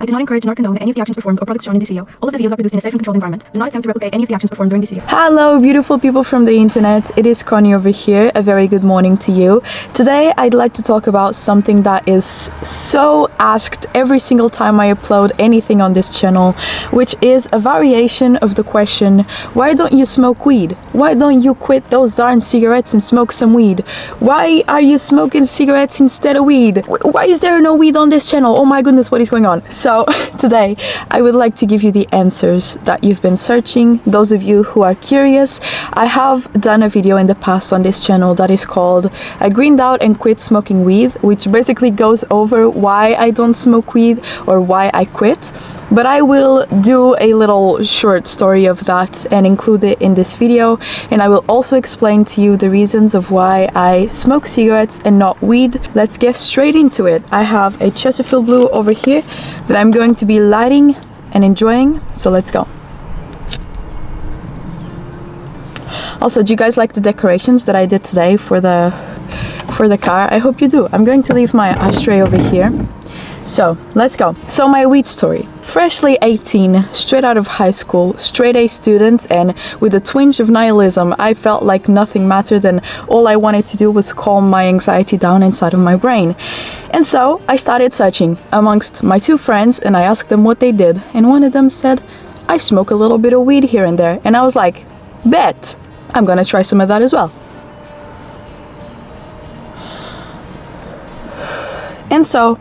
I do not encourage nor condone any of the actions performed or products shown in this video. All of the videos are produced in a safe and controlled environment. Do not attempt to replicate any of the actions performed during this video. Hello beautiful people from the internet, it is Connie over here. A very good morning to you. Today I'd like to talk about something that is so asked every single time I upload anything on this channel, which is a variation of the question, why don't you smoke weed? Why don't you quit those darn cigarettes and smoke some weed? Why are you smoking cigarettes instead of weed? Why is there no weed on this channel? Oh my goodness, what is going on? So today I would like to give you the answers that you've been searching. Those of you who are curious, I have done a video in the past on this channel that is called I greened out and quit smoking weed, which basically goes over why I don't smoke weed or why I quit. But I will do a little short story of that and include it in this video, and I will also explain to you the reasons of why I smoke cigarettes and not weed. Let's get straight into it. I have a Chesterfield Blue over here that I'm going to be lighting and enjoying, so let's go. Also, do you guys like the decorations that I did today for the car? I hope you do. I'm going to leave my ashtray over here. So let's go. So my weed story. Freshly 18, straight out of high school, straight A student, and with a twinge of nihilism, I felt like nothing mattered and all I wanted to do was calm my anxiety down inside of my brain. And so I started searching amongst my two friends and I asked them what they did, and one of them said, I smoke a little bit of weed here and there. And I was like, bet, I'm gonna try some of that as well. And so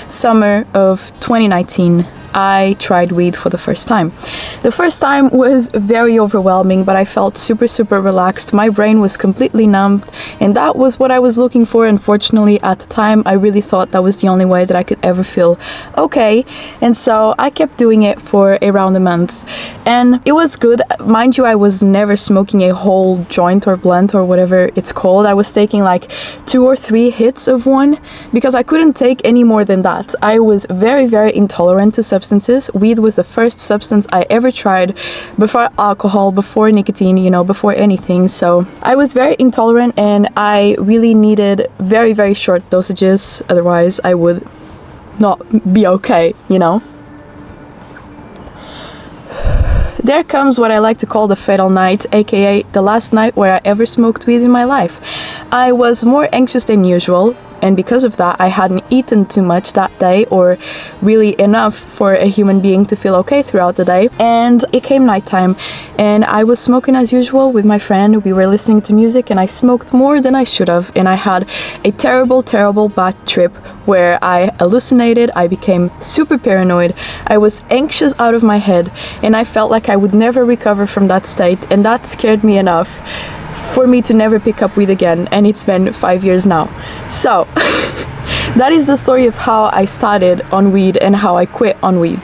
summer of 2019, I tried weed for the first time. The first time was very overwhelming, but I felt super relaxed. My brain was completely numb, and that was what I was looking for. Unfortunately, at the time, I really thought that was the only way that I could ever feel okay. And so I kept doing it for around a month, and it was good. Mind you, I was never smoking a whole joint or blunt or whatever it's called. I was taking like 2 or 3 hits of one because I couldn't take any more than that. I was very intolerant to substances. Weed was the first substance I ever tried before alcohol, before nicotine, you know, before anything. So I was very intolerant and I really needed very short dosages, otherwise I would not be okay, you know. There comes what I like to call the fatal night, aka the last night where I ever smoked weed in my life. I was more anxious than usual, and because of that I hadn't eaten too much that day, or really enough for a human being to feel okay throughout the day. And it came nighttime and I was smoking as usual with my friend. We were listening to music and I smoked more than I should have, and I had a terrible bad trip where I hallucinated. I became super paranoid. I was anxious out of my head and I felt like I would never recover from that state, and that scared me enough for me to never pick up weed again, and it's been 5 years now. So that is the story of how I started on weed and how I quit on weed.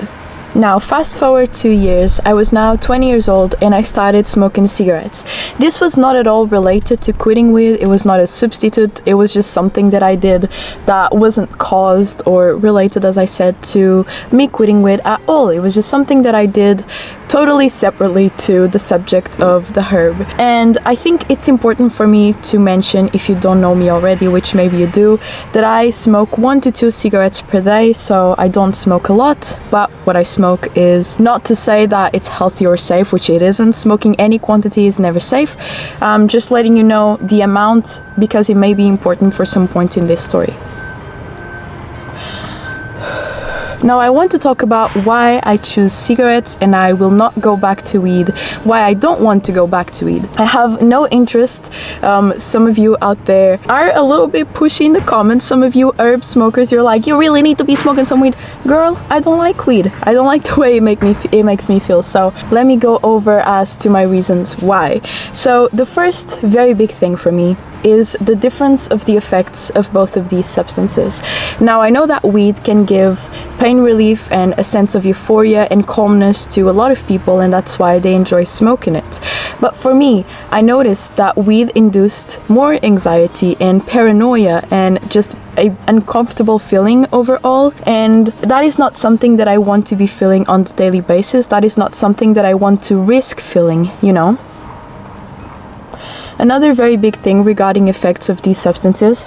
Now fast forward 2 years, I was now 20 years old and I started smoking cigarettes. This was not at all related to quitting weed. It was not a substitute. It was just something that I did that wasn't caused or related, as I said, to me quitting weed at all. It was just something that I did totally separately to the subject of the herb. And I think it's important for me to mention, if you don't know me already, which maybe you do, that I smoke 1 to 2 cigarettes per day. So I don't smoke a lot, but what I smoke is not to say that it's healthy or safe, which it isn't. Smoking any quantity is never safe. Just letting you know the amount because it may be important for some point in this story. Now I want to talk about why I choose cigarettes and I will not go back to weed, why I don't want to go back to weed. I have no interest. Some of you out there are a little bit pushy in the comments. Some of you herb smokers, you're like, you really need to be smoking some weed. Girl, I don't like weed. I don't like the way it makes me feel. So let me go over as to my reasons why. So the first very big thing for me is the difference of the effects of both of these substances. Now I know that weed can give pain relief and a sense of euphoria and calmness to a lot of people, and that's why they enjoy smoking it. But for me, I noticed that weed induced more anxiety and paranoia and just an uncomfortable feeling overall, and that is not something that I want to be feeling on a daily basis. That is not something that I want to risk feeling, you know. Another very big thing regarding effects of these substances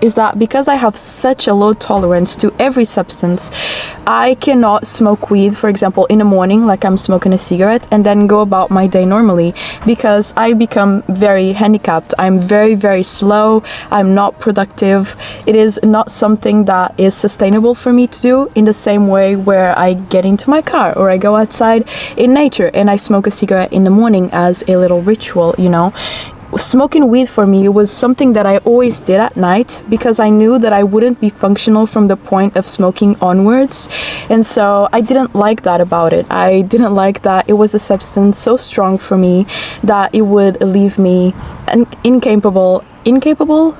is that because I have such a low tolerance to every substance, I cannot smoke weed, for example, in the morning, like I'm smoking a cigarette, and then go about my day normally, because I become very handicapped. I'm very, very slow. I'm not productive. It is not something that is sustainable for me to do in the same way where I get into my car or I go outside in nature and I smoke a cigarette in the morning as a little ritual, you know. Smoking weed for me was something that I always did at night because I knew that I wouldn't be functional from the point of smoking onwards, and so I didn't like that about it. I didn't like that it was a substance so strong for me that it would leave me incapable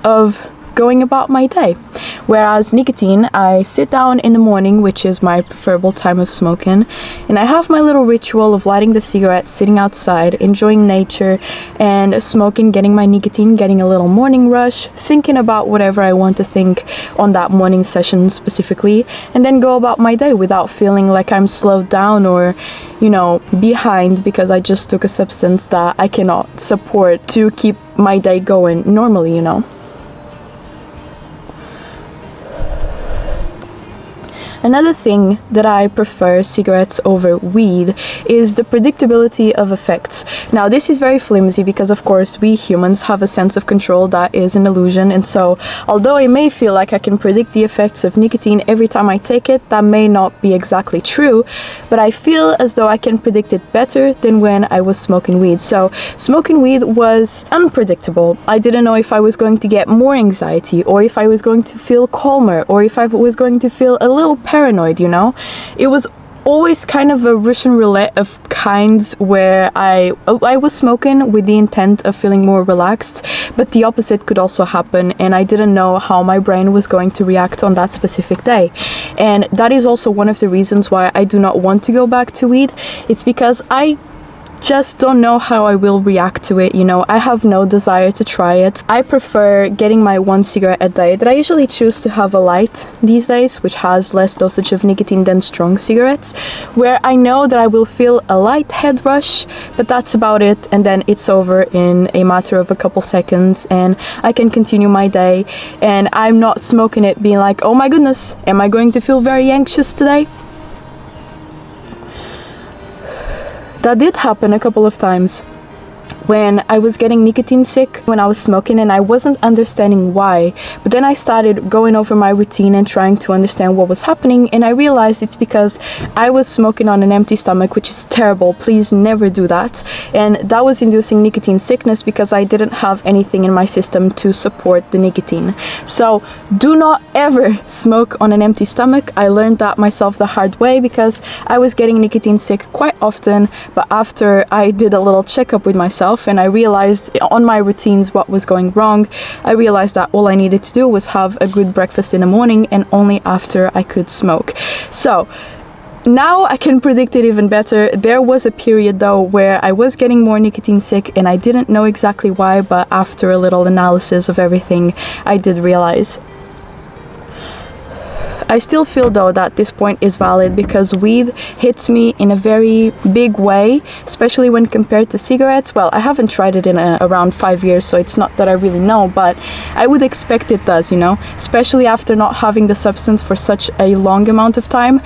of going about my day. Whereas nicotine, I sit down in the morning, which is my preferable time of smoking, and I have my little ritual of lighting the cigarette, sitting outside, enjoying nature, and smoking, getting my nicotine, getting a little morning rush, thinking about whatever I want to think on that morning session specifically, and then go about my day without feeling like I'm slowed down or, you know, behind because I just took a substance that I cannot support to keep my day going normally, you know. Another thing that I prefer cigarettes over weed is the predictability of effects. Now, this is very flimsy because, of course, we humans have a sense of control that is an illusion, and so although I may feel like I can predict the effects of nicotine every time I take it, that may not be exactly true, but I feel as though I can predict it better than when I was smoking weed. So, smoking weed was unpredictable. I didn't know if I was going to get more anxiety, or if I was going to feel calmer, or if I was going to feel a little paranoid, you know. It was always kind of a Russian roulette of kinds where I was smoking with the intent of feeling more relaxed, but the opposite could also happen, and I didn't know how my brain was going to react on that specific day. And that is also one of the reasons why I do not want to go back to weed. It's because I just don't know how I will react to it, you know. I have no desire to try it. I prefer getting my one cigarette a day that I usually choose to have a light these days, which has less dosage of nicotine than strong cigarettes, where I know that I will feel a light head rush, but that's about it, and then it's over in a matter of a couple seconds and I can continue my day, and I'm not smoking it being like, oh my goodness, am I going to feel very anxious today? That did happen a couple of times when I was getting nicotine sick when I was smoking, and I wasn't understanding why. But then I started going over my routine and trying to understand what was happening, and I realized it's because I was smoking on an empty stomach, which is terrible. Please never do that. And that was inducing nicotine sickness because I didn't have anything in my system to support the nicotine. So do not ever smoke on an empty stomach. I learned that myself the hard way because I was getting nicotine sick quite often, but after I did a little checkup with myself and I realized on my routines what was going wrong, I realized that all I needed to do was have a good breakfast in the morning, and only after I could smoke. So now I can predict it even better. There was a period though where I was getting more nicotine sick and I didn't know exactly why, but after a little analysis of everything, I did realize. I still feel though that this point is valid because weed hits me in a very big way, especially when compared to cigarettes. Well, I haven't tried it in around 5 years, so it's not that I really know, but I would expect it does, you know, especially after not having the substance for such a long amount of time.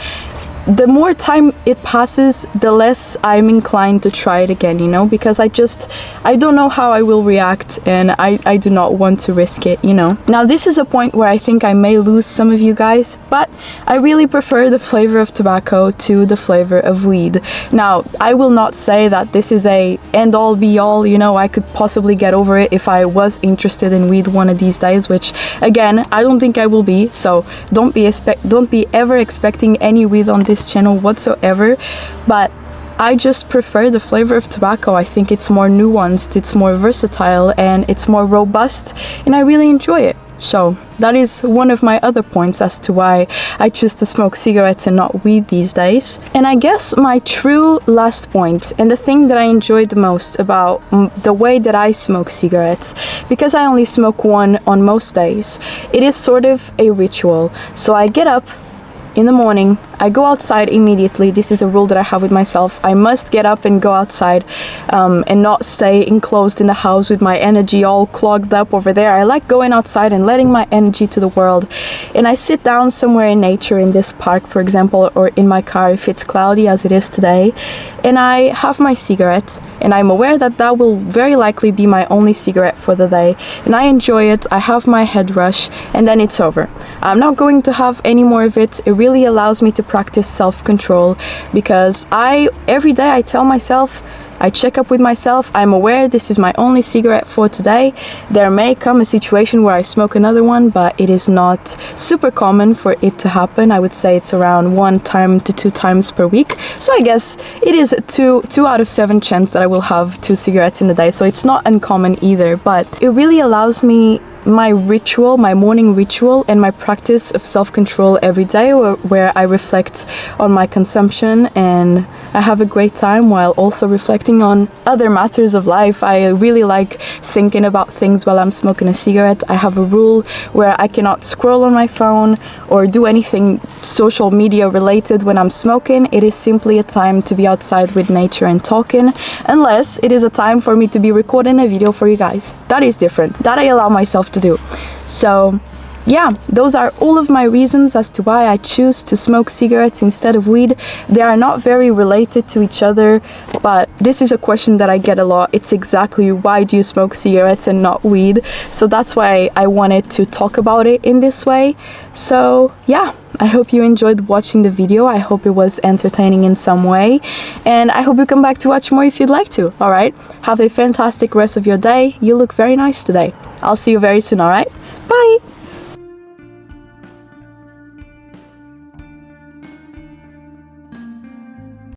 The more time it passes, the less I'm inclined to try it again, you know, because I don't know how I will react, and I do not want to risk it, you know. Now, this is a point where I think I may lose some of you guys, but I really prefer the flavor of tobacco to the flavor of weed. Now, I will not say that this is a end-all be-all, you know. I could possibly get over it if I was interested in weed one of these days, which, again, I don't think I will be, so don't be ever expecting any weed on this channel whatsoever. But I just prefer the flavor of tobacco. I think it's more nuanced, it's more versatile, and it's more robust, and I really enjoy it. So that is one of my other points as to why I choose to smoke cigarettes and not weed these days. And I guess my true last point, and the thing that I enjoy the most about the way that I smoke cigarettes, because I only smoke one on most days, it is sort of a ritual. So I get up in the morning, I go outside immediately. This is a rule that I have with myself. I must get up and go outside and not stay enclosed in the house with my energy all clogged up over there. I like going outside and letting my energy to the world. And I sit down somewhere in nature, in this park, for example, or in my car if it's cloudy as it is today. And I have my cigarette, and I'm aware that that will very likely be my only cigarette for the day. And I enjoy it. I have my head rush, and then it's over. I'm not going to have any more of it. It really allows me to practice self-control, because every day I tell myself, I check up with myself, I'm aware this is my only cigarette for today. There may come a situation where I smoke another one, but it is not super common for it to happen. I would say it's around 1 time to 2 times per week. So I guess it is a 2 out of 7 chance that I will have 2 cigarettes in a day. So it's not uncommon either, but it really allows me my ritual, my morning ritual, and my practice of self-control every day, where I reflect on my consumption and I have a great time while also reflecting on other matters of life. I really like thinking about things while I'm smoking a cigarette. I have a rule where I cannot scroll on my phone or do anything social media related when I'm smoking. It is simply a time to be outside with nature and talking, unless it is a time for me to be recording a video for you guys. That is different. That I allow myself to do. So yeah, those are all of my reasons as to why I choose to smoke cigarettes instead of weed. They are not very related to each other, but this is a question that I get a lot. It's exactly, why do you smoke cigarettes and not weed? So that's why I wanted to talk about it in this way. So yeah, I hope you enjoyed watching the video. I hope it was entertaining in some way, and I hope you come back to watch more if you'd like to. Alright, have a fantastic rest of your day. You look very nice today. I'll see you very soon, alright? Bye!